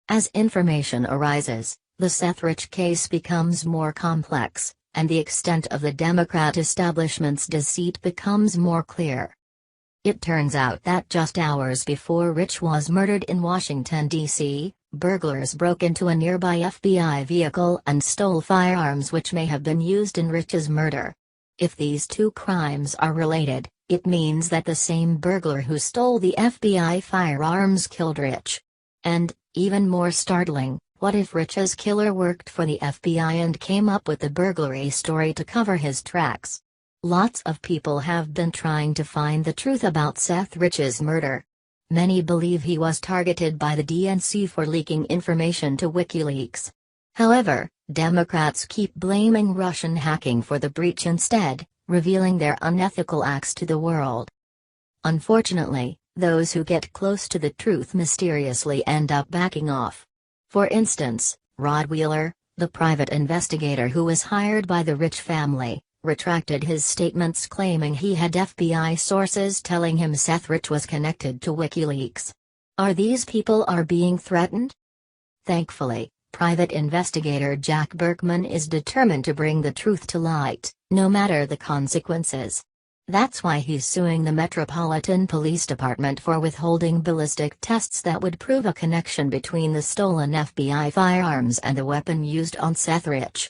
As information arises, the Seth Rich case becomes more complex, and the extent of the Democrat establishment's deceit becomes more clear. It turns out that just hours before Rich was murdered in Washington, D.C., burglars broke into a nearby FBI vehicle and stole firearms which may have been used in Rich's murder. If these two crimes are related, it means that the same burglar who stole the FBI firearms killed Rich. And, even more startling, what if Rich's killer worked for the FBI and came up with the burglary story to cover his tracks? Lots of people have been trying to find the truth about Seth Rich's murder. Many believe he was targeted by the DNC for leaking information to WikiLeaks. However, Democrats keep blaming Russian hacking for the breach instead, revealing their unethical acts to the world. Unfortunately, those who get close to the truth mysteriously end up backing off. For instance, Rod Wheeler, the private investigator who was hired by the Rich family, retracted his statements claiming he had FBI sources telling him Seth Rich was connected to WikiLeaks. Are these people being threatened? Thankfully, private investigator Jack Berkman is determined to bring the truth to light, no matter the consequences. That's why he's suing the Metropolitan Police Department for withholding ballistic tests that would prove a connection between the stolen FBI firearms and the weapon used on Seth Rich.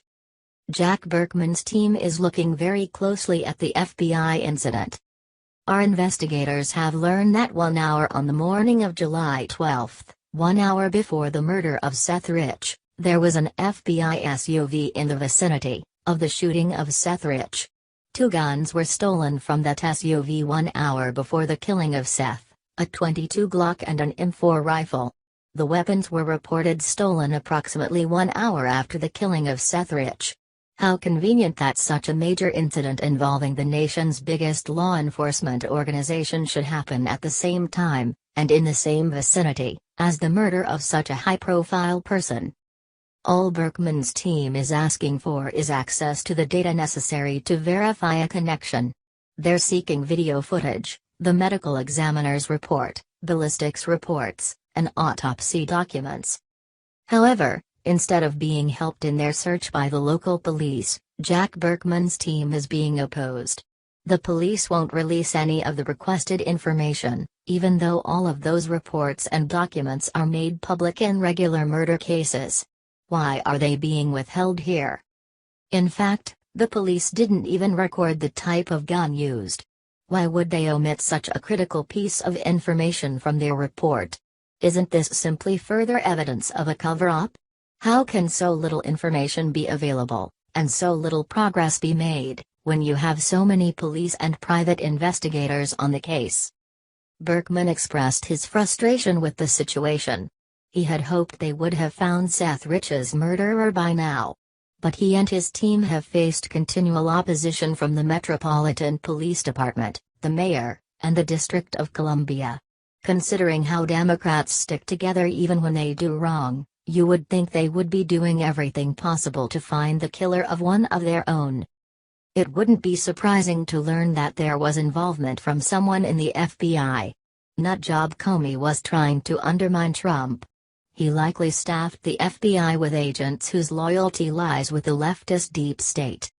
Jack Berkman's team is looking very closely at the FBI incident. Our investigators have learned that 1 hour on the morning of July 12, 1 hour before the murder of Seth Rich, there was an FBI SUV in the vicinity of the shooting of Seth Rich. 2 guns were stolen from that SUV 1 hour before the killing of Seth, a .22 Glock and an M4 rifle. The weapons were reported stolen approximately 1 hour after the killing of Seth Rich. How convenient that such a major incident involving the nation's biggest law enforcement organization should happen at the same time, and in the same vicinity, as the murder of such a high-profile person. All Berkman's team is asking for is access to the data necessary to verify a connection. They're seeking video footage, the medical examiner's report, ballistics reports, and autopsy documents. However, instead of being helped in their search by the local police, Jack Berkman's team is being opposed. The police won't release any of the requested information, even though all of those reports and documents are made public in regular murder cases. Why are they being withheld here? In fact, the police didn't even record the type of gun used. Why would they omit such a critical piece of information from their report? Isn't this simply further evidence of a cover-up? How can so little information be available, and so little progress be made, when you have so many police and private investigators on the case? Berkman expressed his frustration with the situation. He had hoped they would have found Seth Rich's murderer by now. But he and his team have faced continual opposition from the Metropolitan Police Department, the mayor, and the District of Columbia. Considering how Democrats stick together even when they do wrong, you would think they would be doing everything possible to find the killer of one of their own. It wouldn't be surprising to learn that there was involvement from someone in the FBI. Nutjob Comey was trying to undermine Trump. He likely staffed the FBI with agents whose loyalty lies with the leftist deep state.